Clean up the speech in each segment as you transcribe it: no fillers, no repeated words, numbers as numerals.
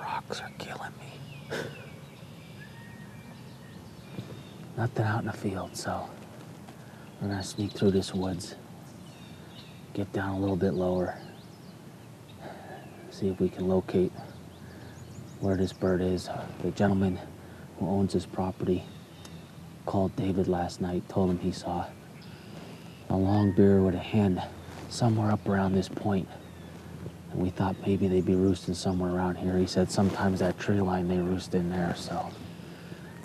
rocks are killing me. Nothing out in the field, so we're gonna sneak through this woods, get down a little bit lower, see if we can locate where this bird is. The gentleman who owns this property called David last night, told him he saw a long bear with a hen somewhere up around this point. And we thought maybe they'd be roosting somewhere around here. He said sometimes that tree line they roost in there, so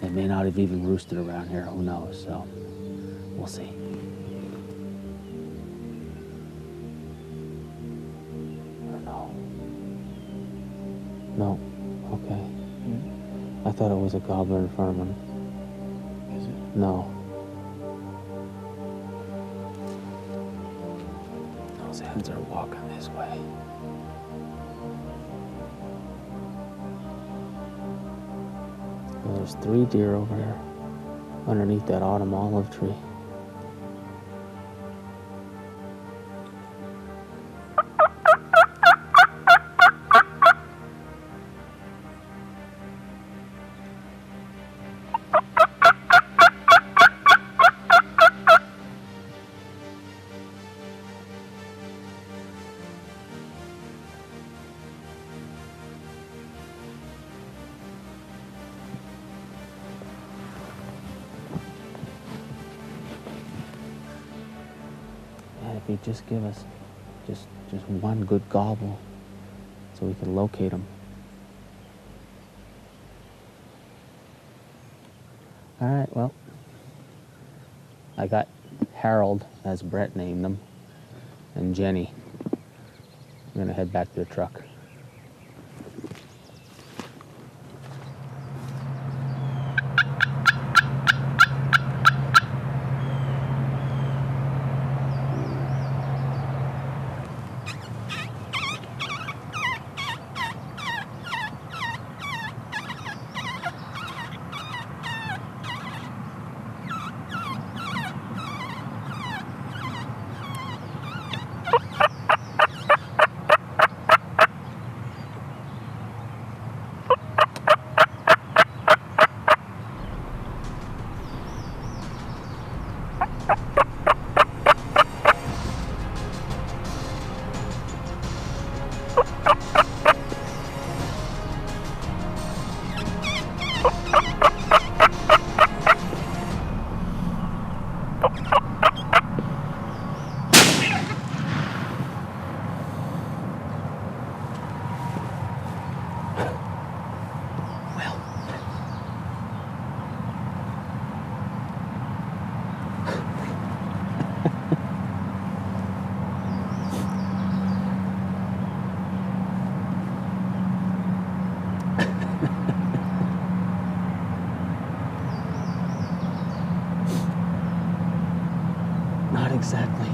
they may not have even roosted around here, who knows, so we'll see. No. Okay. I thought it was a gobbler in front of him. Is it? No. Those hens are walking this way. Well, there's 3 deer over here underneath that autumn olive tree. If he'd just give us just one good gobble so we can locate him. All right, well, I got Harold, as Brett named him, and Jenny. I'm gonna head back to the truck. Exactly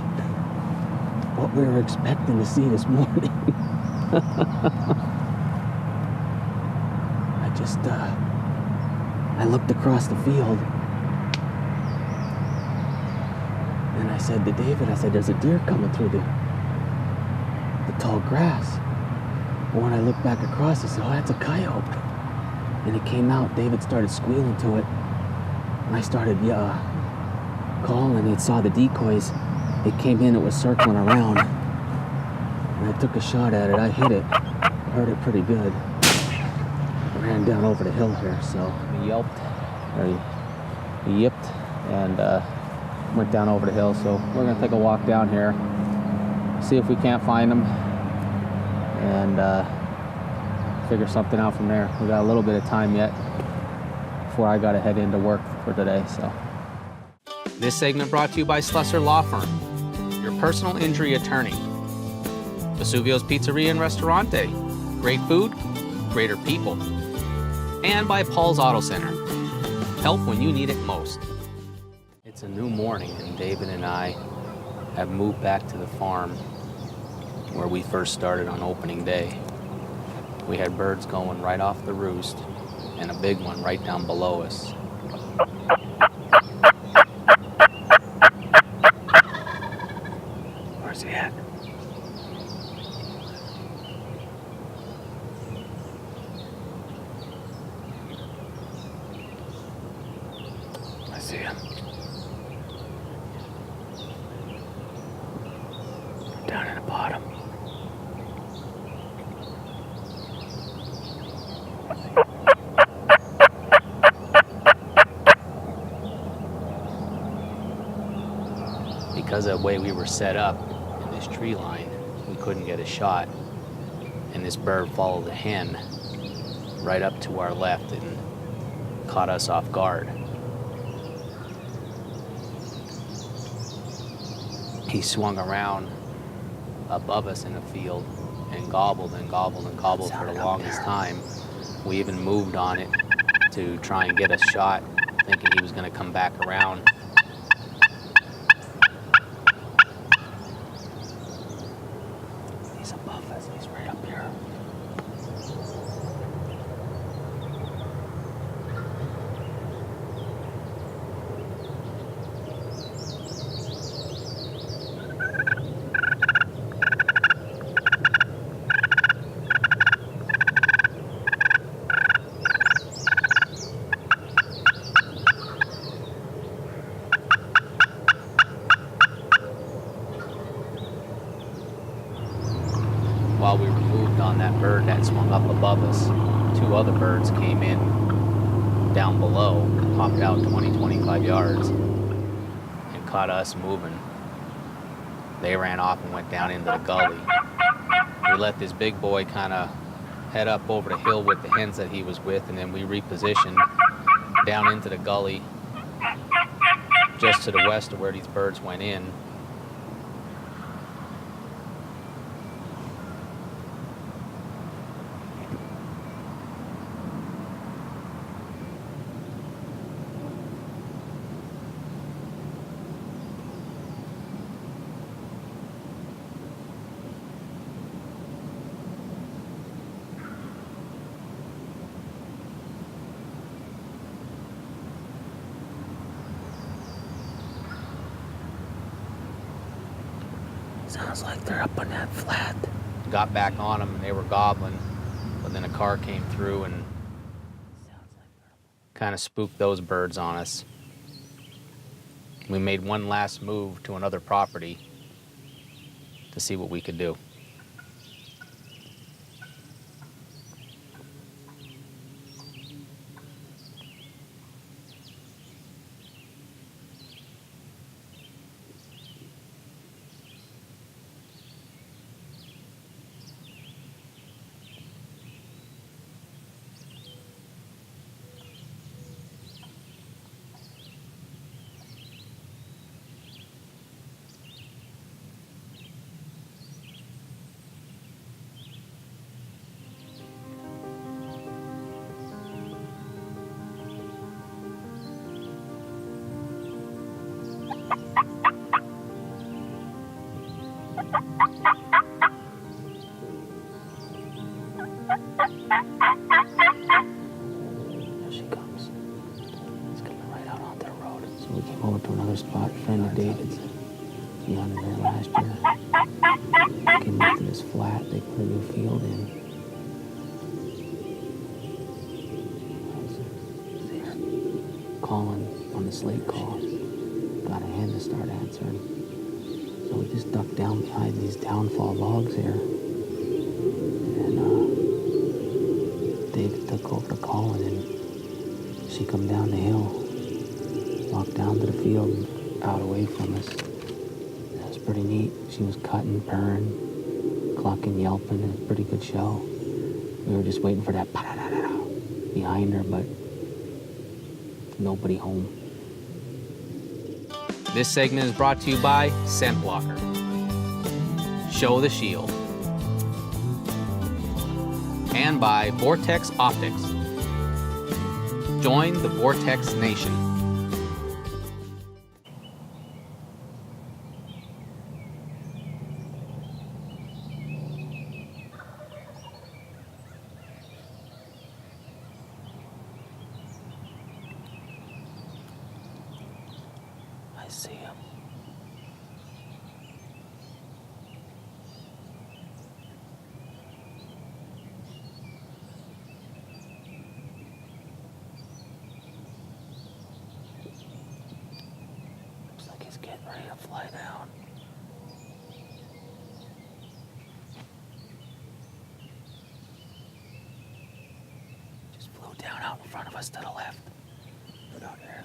what we were expecting to see this morning. I looked across the field and I said to David, there's a deer coming through the tall grass. But when I looked back across, I said, oh, that's a coyote. And it came out, David started squealing to it, and I started calling. It saw the decoys. It came in, it was circling around, and I took a shot at it. I hit it, heard it pretty good. I ran down over the hill here, so he yipped, and went down over the hill. So we're gonna take a walk down here, see if we can't find him, and figure something out from there. We got a little bit of time yet before I gotta head into work for today, so. This segment brought to you by Slusser Law Firm, your personal injury attorney. Vesuvio's Pizzeria and Restaurante, great food, greater people. And by Paul's Auto Center, help when you need it most. It's a new morning, and David and I have moved back to the farm where we first started on opening day. We had birds going right off the roost and a big one right down below us. Where's he at? Because of the way we were set up in this tree line, we couldn't get a shot. And this bird followed the hen right up to our left and caught us off guard. He swung around above us in the field and gobbled and gobbled and gobbled for the longest time. We even moved on it to try and get a shot, thinking he was going to come back around. He's above us. He's right up here. While we were moved on that bird that swung up above us, two other birds came in down below, popped out 20, 25 yards, and caught us moving. They ran off and went down into the gully. We let this big boy kind of head up over the hill with the hens that he was with, and then we repositioned down into the gully just to the west of where these birds went in. Sounds like they're up on that flat. Got back on them and they were gobbling, but then a car came through and kind of spooked those birds on us. We made one last move to another property to see what we could do. There she comes. It's coming right out onto the road. So we came over to another spot, friend of David's. He hunted there last year. Came up to this flat. They put a new field in. There, calling on the slate call. Got a hen to start answering. So we just ducked down behind these downfall logs here. And David took over the calling, and she come down the hill, walked down to the field and out away from us. That was pretty neat. She was cutting, purring, clucking, yelping. It was a pretty good show. We were just waiting for that behind her, but nobody home. This segment is brought to you by Scent Blocker. Show the shield. And by Vortex Optics. Join the Vortex Nation. I see him. Looks like he's getting ready to fly down. flew down out in front of us to the left. Out here.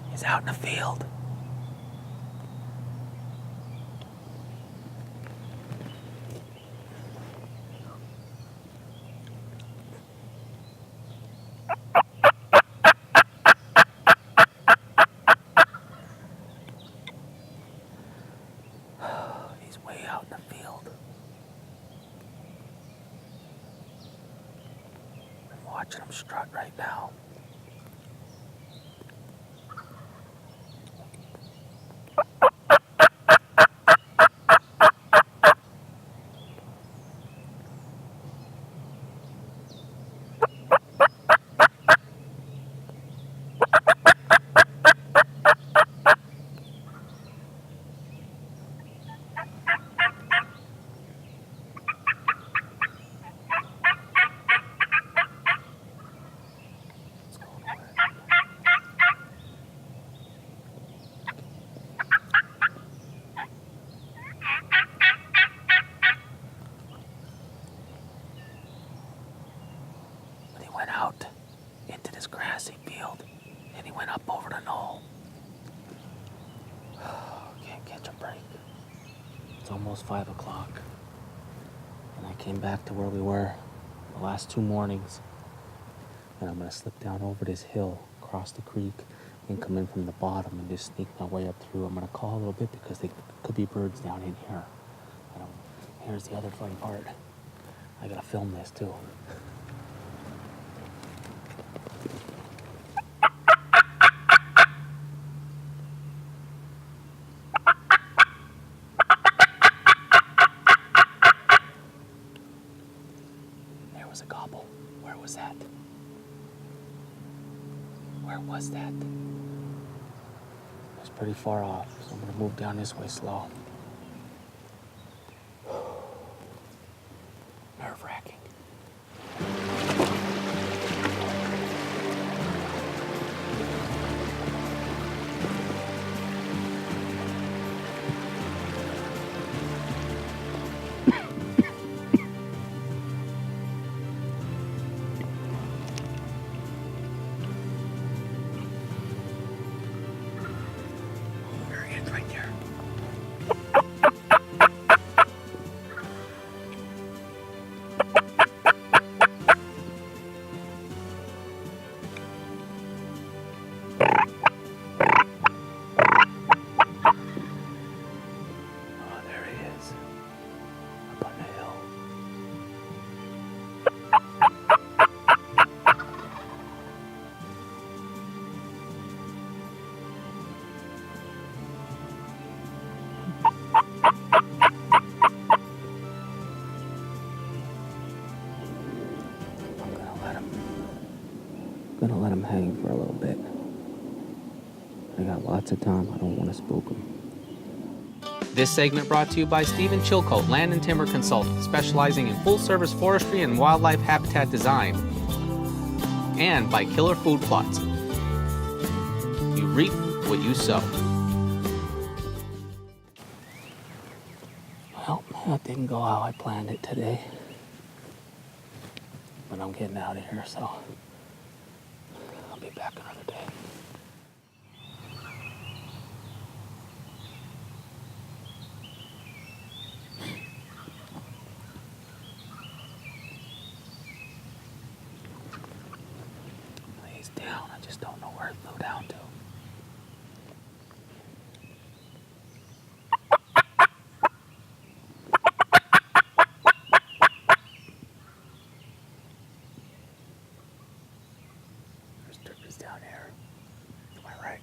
He's out in the field. He's way out in the field. I'm watching him strut right now. Went out into this grassy field and he went up over the knoll. Can't catch a break. It's almost 5 o'clock and I came back to where we were the last 2 mornings, and I'm gonna slip down over this hill, cross the creek, and come in from the bottom and just sneak my way up through. I'm gonna call a little bit because there could be birds down in here. Here's the other fun part. I gotta film this too. A gobble. Where was that? Where was that? It was pretty far off, so I'm gonna move down this way slow. Nerve-wracking. Right there. Oh, there he is. Up on the hill. Gonna let him hang for a little bit. I got lots of time. I don't want to spook him. This segment brought to you by Stephen Chilcote, Land and Timber Consultant, specializing in full-service forestry and wildlife habitat design. And by Killer Food Plots. You reap what you sow. Well, that didn't go how I planned it today. But I'm getting out of here, so I'll be back another day. He's down. I just don't know where it flew down to. There's turkeys down down here. To my right.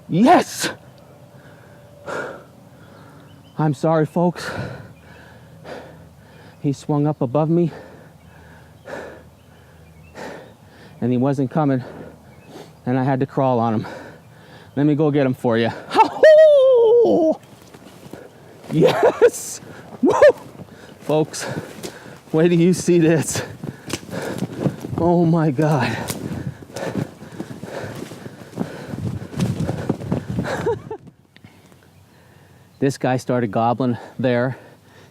Yes! I'm sorry, folks. He swung up above me and he wasn't coming and I had to crawl on him. Let me go get him for you. Yes! Woo! Folks, wait till you see this. Oh my God. This guy started gobbling there.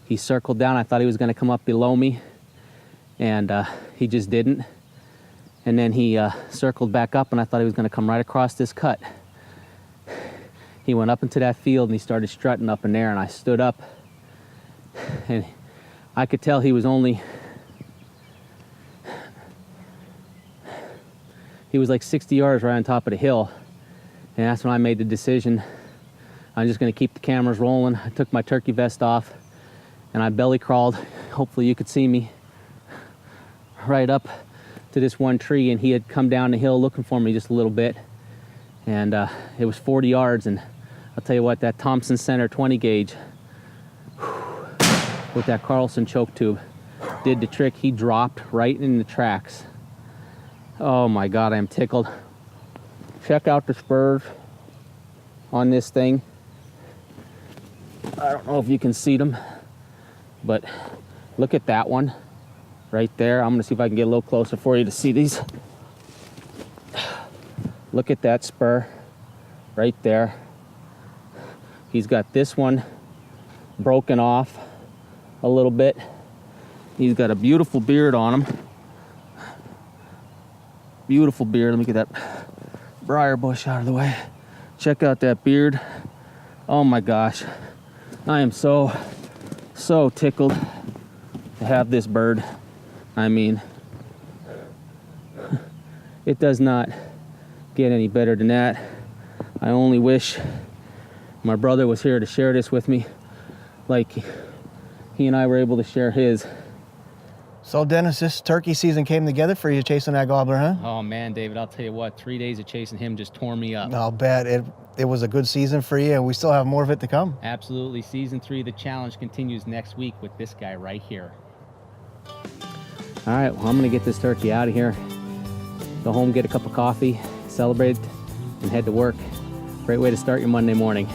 He circled down. I thought he was going to come up below me, and he just didn't. And then he circled back up, and I thought he was going to come right across this cut. He went up into that field, and he started strutting up in there, and I stood up, and I could tell he was like 60 yards right on top of the hill, and that's when I made the decision. I'm just gonna keep the cameras rolling. I took my turkey vest off and I belly crawled, hopefully you could see me, right up to this one tree, and he had come down the hill looking for me just a little bit. And it was 40 yards, and I'll tell you what, that Thompson Center 20 gauge with that Carlson choke tube did the trick. He dropped right in the tracks. Oh my God, I am tickled. Check out the spurs on this thing. I don't know if you can see them, but look at that one right there. I'm gonna see if I can get a little closer for you to see these. Look at that spur right there. He's got this one broken off a little bit. He's got a beautiful beard on him. Beautiful beard. Let me get that briar bush out of the way. Check out that beard. Oh my gosh. I am so tickled to have this bird. I mean, it does not get any better than that. I only wish my brother was here to share this with me, like he and I were able to share his. So Dennis, this turkey season came together for you chasing that gobbler, huh? Oh man, David, I'll tell you what, 3 days of chasing him just tore me up. I'll bet it was a good season for you, and we still have more of it to come. Absolutely. Season 3 of the challenge continues next week with this guy right here. All right, well, I'm gonna get this turkey out of here, go home, get a cup of coffee, celebrate, and head to work. Great way to start your Monday morning.